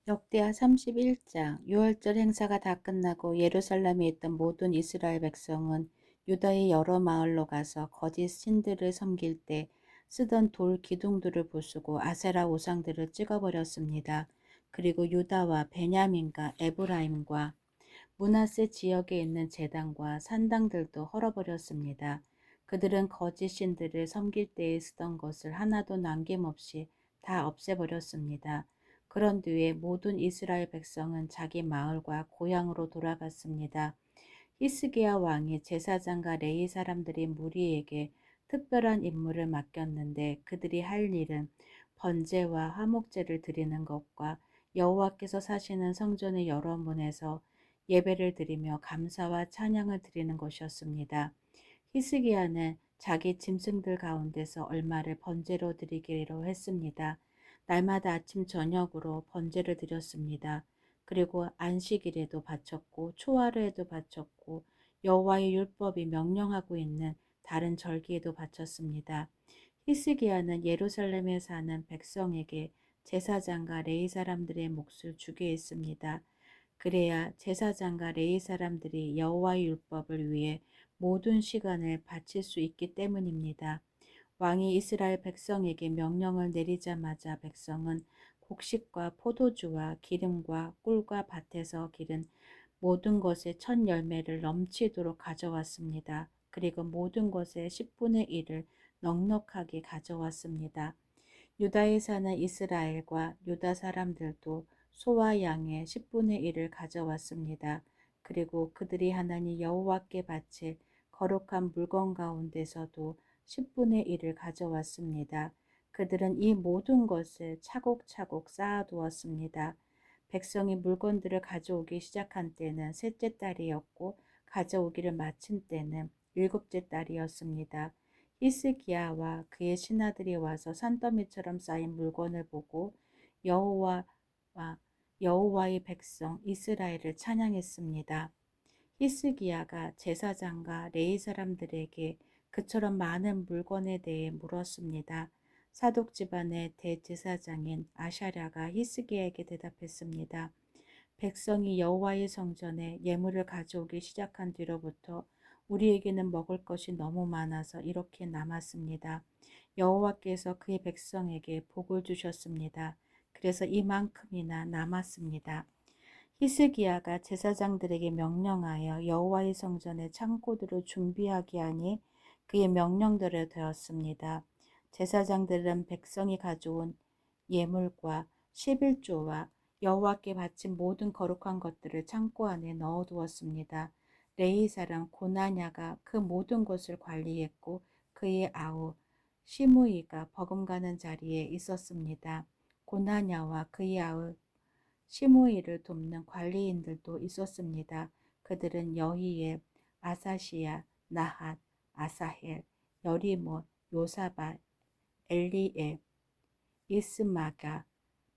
역대하 31장. 유월절 행사가 다 끝나고 예루살렘에 있던 모든 이스라엘 백성은 유다의 여러 마을로 가서 거짓 신들을 섬길 때 쓰던 돌 기둥들을 부수고 아세라 우상들을 찍어버렸습니다. 그리고 유다와 베냐민과 에브라임과 므낫세 지역에 있는 제단과 산당들도 헐어버렸습니다. 그들은 거짓 신들을 섬길 때에 쓰던 것을 하나도 남김없이 다 없애버렸습니다. 그런 뒤에 모든 이스라엘 백성은 자기 마을과 고향으로 돌아갔습니다. 히스기야 왕이 제사장과 레위 사람들이 무리에게 특별한 임무를 맡겼는데 그들이 할 일은 번제와 화목제를 드리는 것과 여호와께서 사시는 성전의 여러 문에서 예배를 드리며 감사와 찬양을 드리는 것이었습니다. 히스기야는 자기 짐승들 가운데서 얼마를 번제로 드리기로 했습니다. 날마다 아침 저녁으로 번제를 드렸습니다. 그리고 안식일에도 바쳤고 초하루에도 바쳤고 여호와의 율법이 명령하고 있는 다른 절기에도 바쳤습니다. 히스기야는 예루살렘에 사는 백성에게 제사장과 레위 사람들의 몫을 주게 했습니다. 그래야 제사장과 레위 사람들이 여호와의 율법을 위해 모든 시간을 바칠 수 있기 때문입니다. 왕이 이스라엘 백성에게 명령을 내리자마자 백성은 곡식과 포도주와 기름과 꿀과 밭에서 기른 모든 것의 첫 열매를 넘치도록 가져왔습니다. 그리고 모든 것의 10분의 1을 넉넉하게 가져왔습니다. 유다에 사는 이스라엘과 유다 사람들도 소와 양의 10분의 1을 가져왔습니다. 그리고 그들이 하나님 여호와께 바칠 거룩한 물건 가운데서도 10분의 1을 가져왔습니다. 그들은 이 모든 것을 차곡차곡 쌓아두었습니다. 백성이 물건들을 가져오기 시작한 때는 셋째 달이었고 가져오기를 마친 때는 일곱째 달이었습니다. 히스기야와 그의 신하들이 와서 산더미처럼 쌓인 물건을 보고 여호와와 여호와의 백성 이스라엘을 찬양했습니다. 히스기야가 제사장과 레위 사람들에게 그처럼 많은 물건에 대해 물었습니다. 사독 집안의 대제사장인 아샤랴가 히스기야에게 대답했습니다. 백성이 여호와의 성전에 예물을 가져오기 시작한 뒤로부터 우리에게는 먹을 것이 너무 많아서 이렇게 남았습니다. 여호와께서 그의 백성에게 복을 주셨습니다. 그래서 이만큼이나 남았습니다. 히스기야가 제사장들에게 명령하여 여호와의 성전의 창고들을 준비하게 하니 그의 명령대로 되었습니다. 제사장들은 백성이 가져온 예물과 11조와 여호와께 바친 모든 거룩한 것들을 창고 안에 넣어두었습니다. 레위 사람 고나냐가 그 모든 것을 관리했고 그의 아우 시므이가 버금가는 자리에 있었습니다. 고나냐와 그의 아우 시므이를 돕는 관리인들도 있었습니다. 그들은 여히엘, 아사시야, 나핫, 아사헬, 여리못, 요사밭, 엘리엘, 이스마가,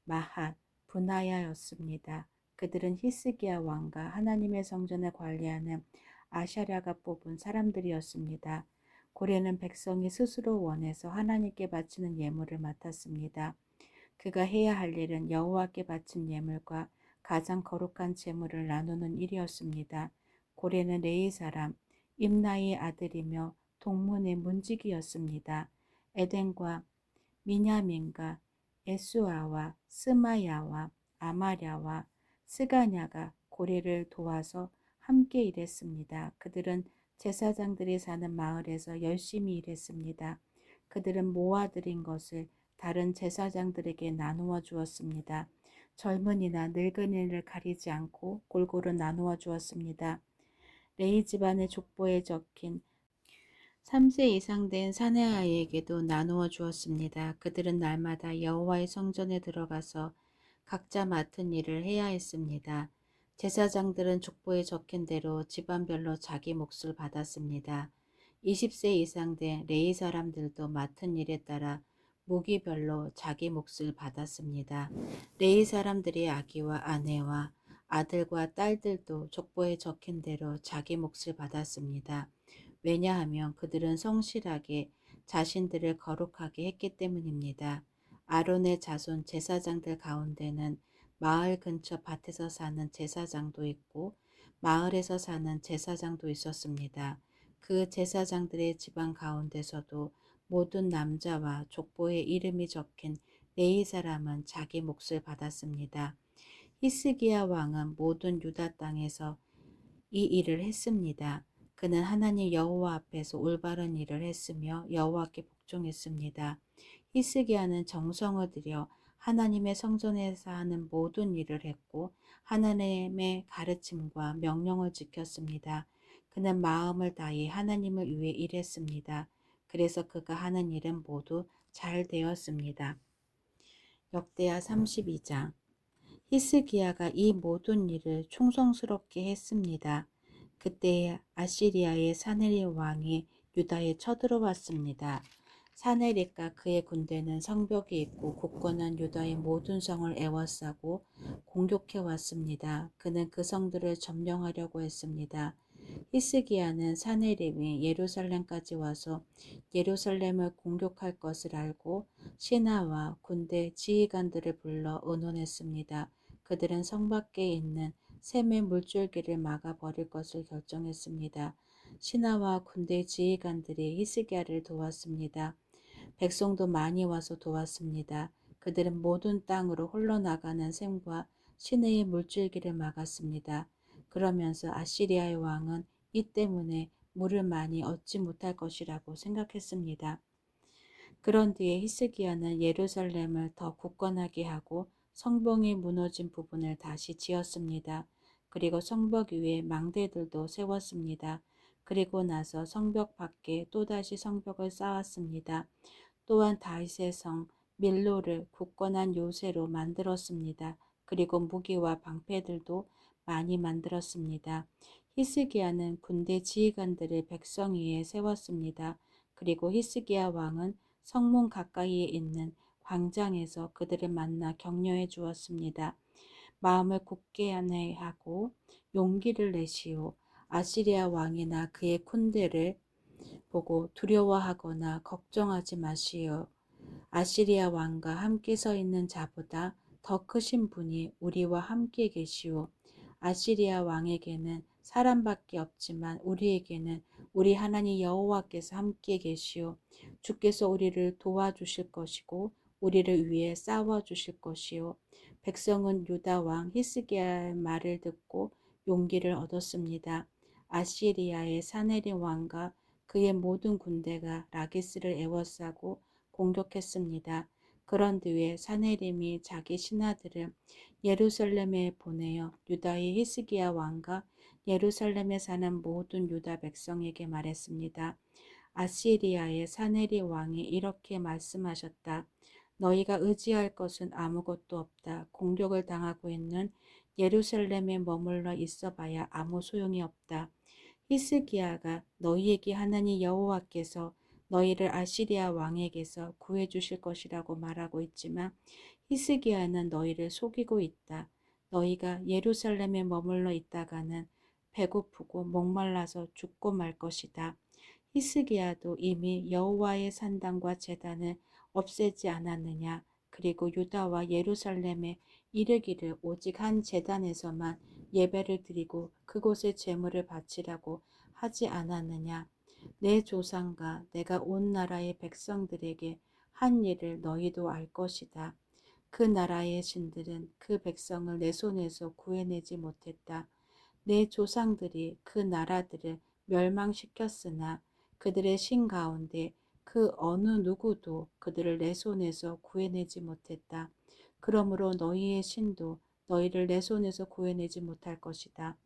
마핫, 분하야였습니다. 그들은 히스기야 왕과 하나님의 성전을 관리하는 아샤랴가 뽑은 사람들이었습니다. 고레는 백성이 스스로 원해서 하나님께 바치는 예물을 맡았습니다. 그가 해야 할 일은 여호와께 바친 예물과 가장 거룩한 제물을 나누는 일이었습니다. 고레는 레위 사람 임나의 아들이며 동문의 문지기였습니다. 에덴과 미냐민과 에수아와 스마야와 아마랴와 스가냐가 고레를 도와서 함께 일했습니다. 그들은 제사장들이 사는 마을에서 열심히 일했습니다. 그들은 모아들인 것을 다른 제사장들에게 나누어 주었습니다. 젊은이나 늙은이를 가리지 않고 골고루 나누어 주었습니다. 레이 집안의 족보에 적힌 3세 이상 된 사내아이에게도 나누어 주었습니다. 그들은 날마다 여호와의 성전에 들어가서 각자 맡은 일을 해야 했습니다. 제사장들은 족보에 적힌 대로 집안별로 자기 몫을 받았습니다. 20세 이상 된 레위 사람들도 맡은 일에 따라 무기별로 자기 몫을 받았습니다. 레위 사람들의 아기와 아내와 아들과 딸들도 족보에 적힌 대로 자기 몫을 받았습니다. 왜냐하면 그들은 성실하게 자신들을 거룩하게 했기 때문입니다. 아론의 자손 제사장들 가운데는 마을 근처 밭에서 사는 제사장도 있고 마을에서 사는 제사장도 있었습니다. 그 제사장들의 집안 가운데서도 모든 남자와 족보에 이름이 적힌 레위 사람은 자기 몫을 받았습니다. 히스기야 왕은 모든 유다 땅에서 이 일을 했습니다. 그는 하나님 여호와 앞에서 올바른 일을 했으며 여호와께 복종했습니다. 히스기야는 정성을 들여 하나님의 성전에서 하는 모든 일을 했고 하나님의 가르침과 명령을 지켰습니다. 그는 마음을 다해 하나님을 위해 일했습니다. 그래서 그가 하는 일은 모두 잘 되었습니다. 역대하 32장. 히스기야가 이 모든 일을 충성스럽게 했습니다. 그때 아시리아의 사네립 왕이 유다에 쳐들어왔습니다. 사네립과 그의 군대는 성벽이 있고 굳건한 유다의 모든 성을 에워싸고 공격해 왔습니다. 그는 그 성들을 점령하려고 했습니다. 히스기야는 사네립이 예루살렘까지 와서 예루살렘을 공격할 것을 알고 신하와 군대 지휘관들을 불러 의논했습니다. 그들은 성 밖에 있는 샘의 물줄기를 막아버릴 것을 결정했습니다. 신하와 군대 지휘관들이 히스기야를 도왔습니다. 백성도 많이 와서 도왔습니다. 그들은 모든 땅으로 흘러나가는 샘과 시내의 물줄기를 막았습니다. 그러면서 아시리아의 왕은 이 때문에 물을 많이 얻지 못할 것이라고 생각했습니다. 그런 뒤에 히스기야는 예루살렘을 더 굳건하게 하고 성벽이 무너진 부분을 다시 지었습니다. 그리고 성벽 위에 망대들도 세웠습니다. 그리고 나서 성벽 밖에 또다시 성벽을 쌓았습니다. 또한 다윗의 성 밀로를 굳건한 요새로 만들었습니다. 그리고 무기와 방패들도 많이 만들었습니다. 히스기야는 군대 지휘관들을 백성 위에 세웠습니다. 그리고 히스기야 왕은 성문 가까이에 있는 광장에서 그들을 만나 격려해 주었습니다. 마음을 굳게 하고 용기를 내시오. 아시리아 왕이나 그의 군대를 보고 두려워하거나 걱정하지 마시오. 아시리아 왕과 함께 서 있는 자보다 더 크신 분이 우리와 함께 계시오. 아시리아 왕에게는 사람밖에 없지만 우리에게는 우리 하나님 여호와께서 함께 계시오. 주께서 우리를 도와주실 것이고 우리를 위해 싸워주실 것이오. 백성은 유다 왕 히스기야의 말을 듣고 용기를 얻었습니다. 아시리아의 사네립 왕과 그의 모든 군대가 라기스를 에워싸고 공격했습니다. 그런 뒤에 사네립이 자기 신하들을 예루살렘에 보내어 유다의 히스기야 왕과 예루살렘에 사는 모든 유다 백성에게 말했습니다. 아시리아의 사네립 왕이 이렇게 말씀하셨다. 너희가 의지할 것은 아무것도 없다. 공격을 당하고 있는 예루살렘에 머물러 있어봐야 아무 소용이 없다. 히스기야가 너희에게 하나님 여호와께서 너희를 아시리아 왕에게서 구해 주실 것이라고 말하고 있지만 히스기야는 너희를 속이고 있다. 너희가 예루살렘에 머물러 있다가는 배고프고 목말라서 죽고 말 것이다. 히스기야도 이미 여호와의 산당과 제단을 없애지 않았느냐. 그리고 유다와 예루살렘에 이르기를 오직 한 제단에서만 예배를 드리고 그곳에 제물을 바치라고 하지 않았느냐. 내 조상과 내가 온 나라의 백성들에게 한 일을 너희도 알 것이다. 그 나라의 신들은 그 백성을 내 손에서 구해내지 못했다. 내 조상들이 그 나라들을 멸망시켰으나 그들의 신 가운데 그 어느 누구도 그들을 내 손에서 구해내지 못했다. 그러므로 너희의 신도 너희를 내 손에서 구해내지 못할 것이다.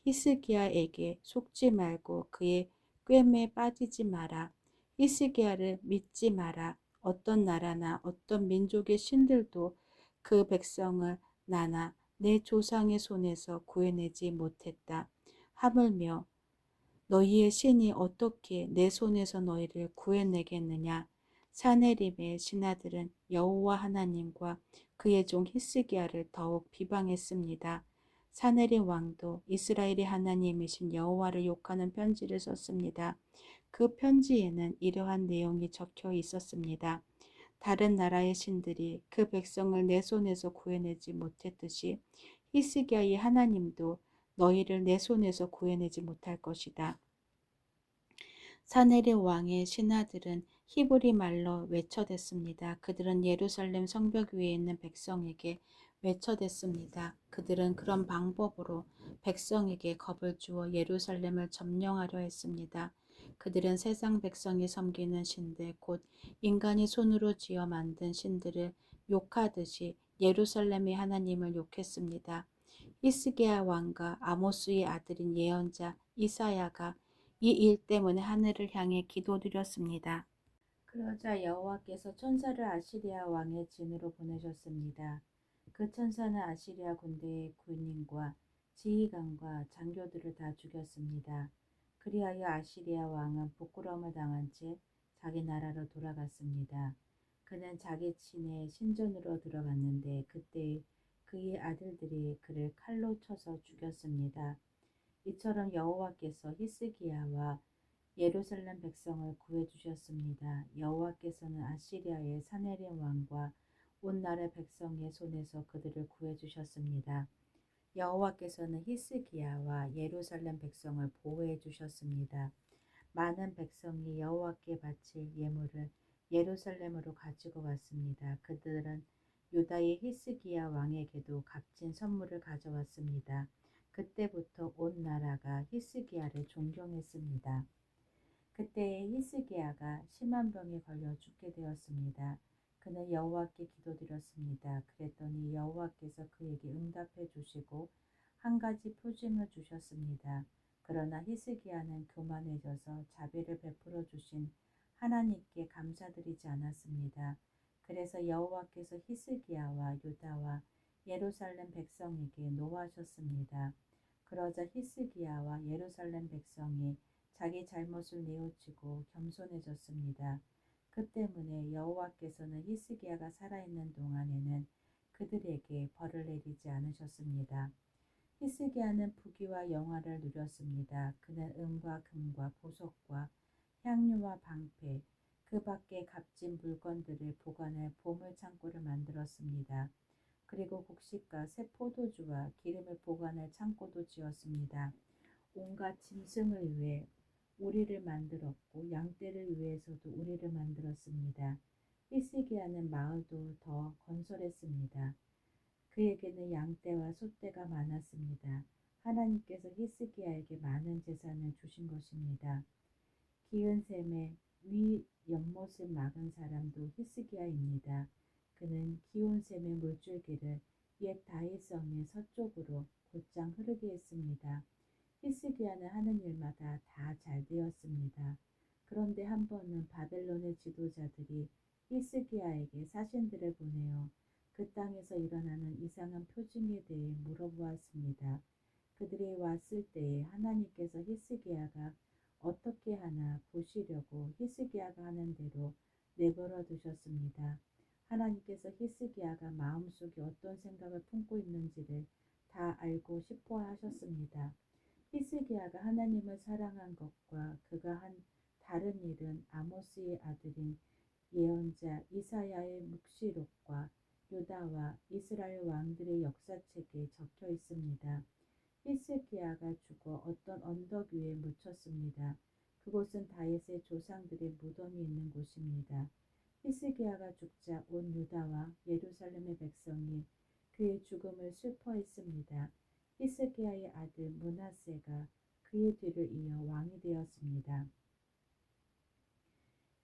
히스기야에게 속지 말고 그의 꿰매에 빠지지 마라. 히스기야를 믿지 마라. 어떤 나라나 어떤 민족의 신들도 그 백성을 나나 내 조상의 손에서 구해내지 못했다. 하물며 너희의 신이 어떻게 내 손에서 너희를 구해내겠느냐. 사네립의 신하들은 여호와 하나님과 그의 종 히스기야를 더욱 비방했습니다. 사네립 왕도 이스라엘의 하나님이신 여호와를 욕하는 편지를 썼습니다. 그 편지에는 이러한 내용이 적혀 있었습니다. 다른 나라의 신들이 그 백성을 내 손에서 구해내지 못했듯이 히스기야의 하나님도 너희를 내 손에서 구해내지 못할 것이다. 사네립 왕의 신하들은 히브리 말로 외쳐댔습니다. 그들은 예루살렘 성벽 위에 있는 백성에게 외쳐댔습니다. 그들은 그런 방법으로 백성에게 겁을 주어 예루살렘을 점령하려 했습니다. 그들은 세상 백성이 섬기는 신들, 곧 인간이 손으로 지어 만든 신들을 욕하듯이 예루살렘의 하나님을 욕했습니다. 히스기야 왕과 아모스의 아들인 예언자 이사야가 이 일 때문에 하늘을 향해 기도드렸습니다. 그러자 여호와께서 천사를 아시리아 왕의 진으로 보내셨습니다. 그 천사는 아시리아 군대의 군인과 지휘관과 장교들을 다 죽였습니다. 그리하여 아시리아 왕은 부끄러움을 당한 채 자기 나라로 돌아갔습니다. 그는 자기 친의 신전으로 들어갔는데 그때 그의 아들들이 그를 칼로 쳐서 죽였습니다. 이처럼 여호와께서 히스기야와 예루살렘 백성을 구해주셨습니다. 여호와께서는 아시리아의 사네립 왕과 온 나라 백성의 손에서 그들을 구해주셨습니다. 여호와께서는 히스기야와 예루살렘 백성을 보호해 주셨습니다. 많은 백성이 여호와께 바칠 예물을 예루살렘으로 가지고 왔습니다. 그들은 유다의 히스기야 왕에게도 값진 선물을 가져왔습니다. 그때부터 온 나라가 히스기야를 존경했습니다. 그때에 히스기야가 심한 병에 걸려 죽게 되었습니다. 그는 여호와께 기도드렸습니다. 그랬더니 여호와께서 그에게 응답해 주시고 한 가지 표징을 주셨습니다. 그러나 히스기야는 교만해져서 자비를 베풀어 주신 하나님께 감사드리지 않았습니다. 그래서 여호와께서 히스기야와 유다와 예루살렘 백성에게 노하셨습니다. 그러자 히스기야와 예루살렘 백성이 자기 잘못을 뉘우치고 겸손해졌습니다. 그 때문에 여호와께서는 히스기야가 살아있는 동안에는 그들에게 벌을 내리지 않으셨습니다. 히스기야는 부귀와 영화를 누렸습니다. 그는 은과 금과 보석과 향유와 방패, 그 밖에 값진 물건들을 보관할 보물 창고를 만들었습니다. 그리고 곡식과 새 포도주와 기름을 보관할 창고도 지었습니다. 온갖 짐승을 위해 우리를 만들었고 양떼를 위해서도 우리를 만들었습니다. 히스기야는 마을도 더 건설했습니다. 그에게는 양떼와 소떼가 많았습니다. 하나님께서 히스기야에게 많은 재산을 주신 것입니다. 기은 샘의 위 연못을 막은 사람도 히스기야입니다. 그는 기온 샘의 물줄기를 옛 다윗성의 서쪽으로 곧장 흐르게 했습니다. 히스기야는 하는 일마다 다 잘 되었습니다. 그런데 한 번은 바벨론의 지도자들이 히스기야에게 사신들을 보내어 그 땅에서 일어나는 이상한 표징에 대해 물어보았습니다. 그들이 왔을 때에 하나님께서 히스기야가 어떻게 하나 보시려고 히스기야가 하는 대로 내버려 두셨습니다. 하나님께서 히스기야가 마음속에 어떤 생각을 품고 있는지를 다 알고 싶어 하셨습니다. 히스기야가 하나님을 사랑한 것과 그가 한 다른 일은 아모스의 아들인 예언자 이사야의 묵시록과 유다와 이스라엘 왕들의 역사책에 적혀 있습니다. 히스기야가 죽어 어떤 언덕 위에 묻혔습니다. 그곳은 다윗의 조상들의 무덤이 있는 곳입니다. 히스기야가 죽자 온 유다와 예루살렘의 백성이 그의 죽음을 슬퍼했습니다. 히스기야의 아들 므낫세가 그의 뒤를 이어 왕이 되었습니다.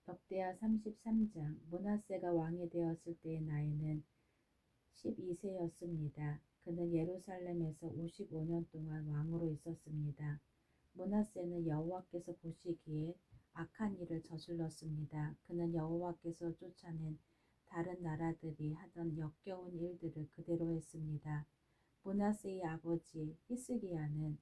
역대하 33장. 므낫세가 왕이 되었을 때의 나이는 12세였습니다. 그는 예루살렘에서 55년 동안 왕으로 있었습니다. 므낫세는 여호와께서 보시기에 악한 일을 저질렀습니다. 그는 여호와께서 쫓아낸 다른 나라들이 하던 역겨운 일들을 그대로 했습니다. 므낫세의 아버지 히스기야는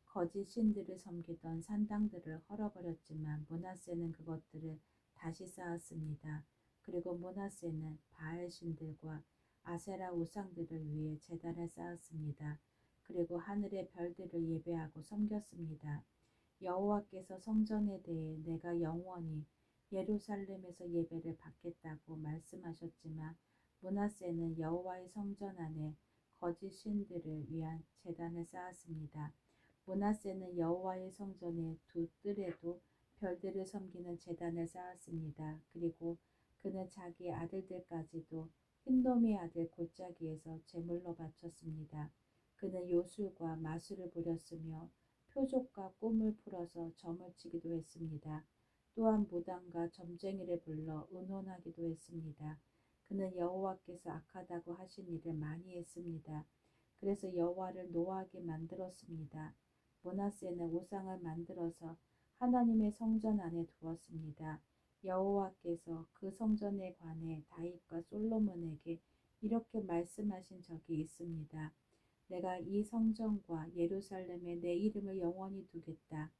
거짓 신들을 섬기던 산당들을 헐어버렸지만 므낫세는 그것들을 다시 쌓았습니다. 그리고 므낫세는 바알 신들과 아세라 우상들을 위해 제단을 쌓았습니다. 그리고 하늘의 별들을 예배하고 섬겼습니다. 여호와께서 성전에 대해 내가 영원히 예루살렘에서 예배를 받겠다고 말씀하셨지만 므낫세는 여호와의 성전 안에 거짓 신들을 위한 제단을 쌓았습니다. 므낫세는 여호와의 성전의 두 뜰에도 별들을 섬기는 제단을 쌓았습니다. 그리고 그는 자기 아들들까지도 흰놈의 아들 골짜기에서 제물로 바쳤습니다. 그는 요술과 마술을 부렸으며 표적과 꿈을 풀어서 점을 치기도 했습니다. 또한 무당과 점쟁이를 불러 의논하기도 했습니다. 그는 여호와께서 악하다고 하신 일을 많이 했습니다. 그래서 여호와를 노하게 만들었습니다. 므낫세는 우상을 만들어서 하나님의 성전 안에 두었습니다. 여호와께서 그 성전에 관해 다윗과 솔로몬에게 이렇게 말씀하신 적이 있습니다. 내가 이 성전과 예루살렘에 내 이름을 영원히 두겠다.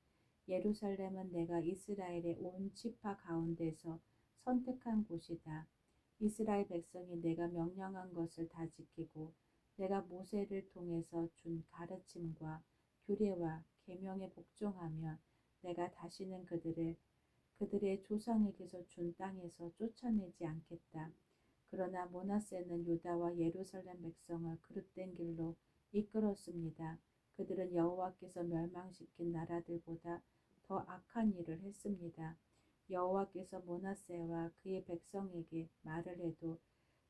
예루살렘은 내가 이스라엘의 온 지파 가운데서 선택한 곳이다. 이스라엘 백성이 내가 명령한 것을 다 지키고 내가 모세를 통해서 준 가르침과 규례와 계명에 복종하면 내가 다시는 그들의 조상에게서 준 땅에서 쫓아내지 않겠다. 그러나 므낫세는 유다와 예루살렘 백성을 그릇된 길로 이끌었습니다. 그들은 여호와께서 멸망시킨 나라들보다 더 악한 일을 했습니다. 여호와께서 므낫세와 그의 백성에게 말을 해도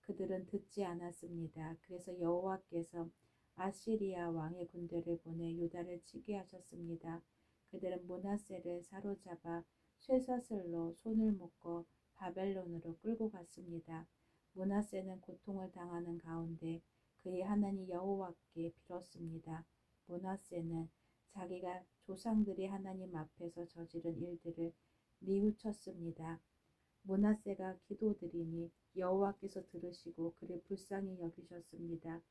그들은 듣지 않았습니다. 그래서 여호와께서 아시리아 왕의 군대를 보내 유다를 치게 하셨습니다. 그들은 므낫세를 사로잡아 쇠사슬로 손을 묶어 바벨론으로 끌고 갔습니다. 므낫세는 고통을 당하는 가운데 그의 하나님 여호와께 빌었습니다. 므낫세는 자기가 조상들이 하나님 앞에서 저지른 일들을 뉘우쳤습니다. 므낫세가 기도드리니 여호와께서 들으시고 그를 불쌍히 여기셨습니다.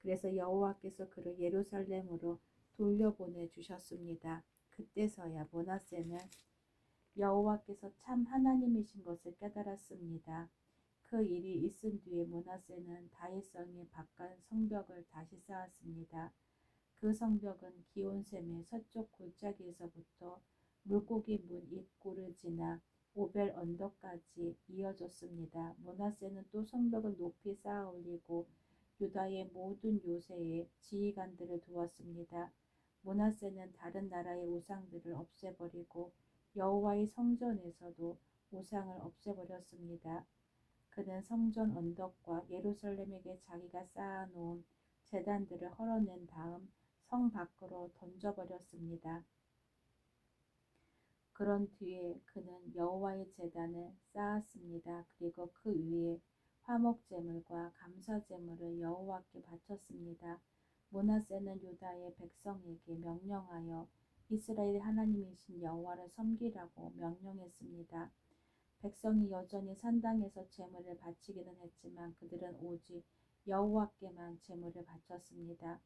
그래서 여호와께서 그를 예루살렘으로 돌려보내 주셨습니다. 그때서야 므낫세는 여호와께서 참 하나님이신 것을 깨달았습니다. 그 일이 있은 뒤에 므낫세는 다윗성의 바깥 성벽을 다시 쌓았습니다. 그 성벽은 기온샘의 서쪽 골짜기에서부터 물고기 문 입구를 지나 오벨 언덕까지 이어졌습니다. 므낫세는 또 성벽을 높이 쌓아 올리고 유다의 모든 요새에 지휘관들을 두었습니다. 므낫세는 다른 나라의 우상들을 없애버리고 여호와의 성전에서도 우상을 없애버렸습니다. 그는 성전 언덕과 예루살렘에게 자기가 쌓아놓은 제단들을 헐어낸 다음 성 밖으로 던져버렸습니다. 그런 뒤에 그는 여호와의 제단을 쌓았습니다. 그리고 그 위에 화목제물과 감사제물을 여호와께 바쳤습니다. 므낫세는 유다의 백성에게 명령하여 이스라엘 하나님이신 여호와를 섬기라고 명령했습니다. 백성이 여전히 산당에서 제물을 바치기는 했지만 그들은 오직 여호와께만 제물을 바쳤습니다.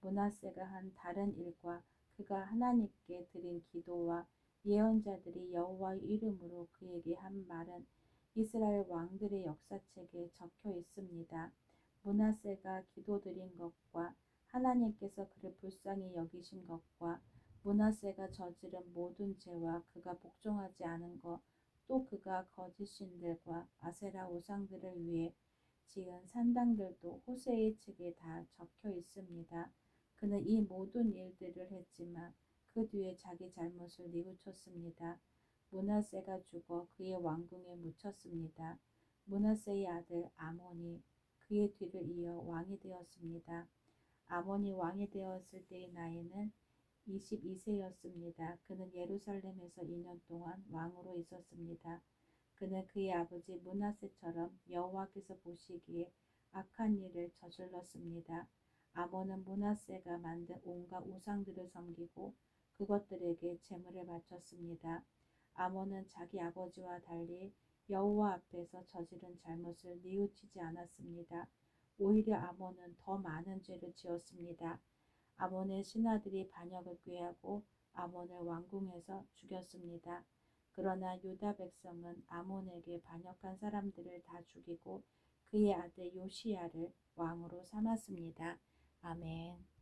므낫세가 한 다른 일과 그가 하나님께 드린 기도와 예언자들이 여호와의 이름으로 그에게 한 말은 이스라엘 왕들의 역사책에 적혀 있습니다. 므낫세가 기도드린 것과 하나님께서 그를 불쌍히 여기신 것과 므낫세가 저지른 모든 죄와 그가 복종하지 않은 것, 또 그가 거짓 신들과 아세라 우상들을 위해 지은 산당들도 호세의 책에 다 적혀 있습니다. 그는 이 모든 일들을 했지만 그 뒤에 자기 잘못을 뉘우쳤습니다. 므낫세가 죽어 그의 왕궁에 묻혔습니다. 므낫세의 아들 아몬이 그의 뒤를 이어 왕이 되었습니다. 아몬이 왕이 되었을 때의 나이는 22세였습니다. 그는 예루살렘에서 2년 동안 왕으로 있었습니다. 그는 그의 아버지 므낫세처럼 여호와께서 보시기에 악한 일을 저질렀습니다. 아몬은 므낫세가 만든 온갖 우상들을 섬기고 그것들에게 제물을 바쳤습니다. 아몬은 자기 아버지와 달리 여호와 앞에서 저지른 잘못을 뉘우치지 않았습니다. 오히려 아몬은 더 많은 죄를 지었습니다. 아몬의 신하들이 반역을 꾀하고 아몬을 왕궁에서 죽였습니다. 그러나 유다 백성은 아몬에게 반역한 사람들을 다 죽이고 그의 아들 요시야를 왕으로 삼았습니다. 아멘.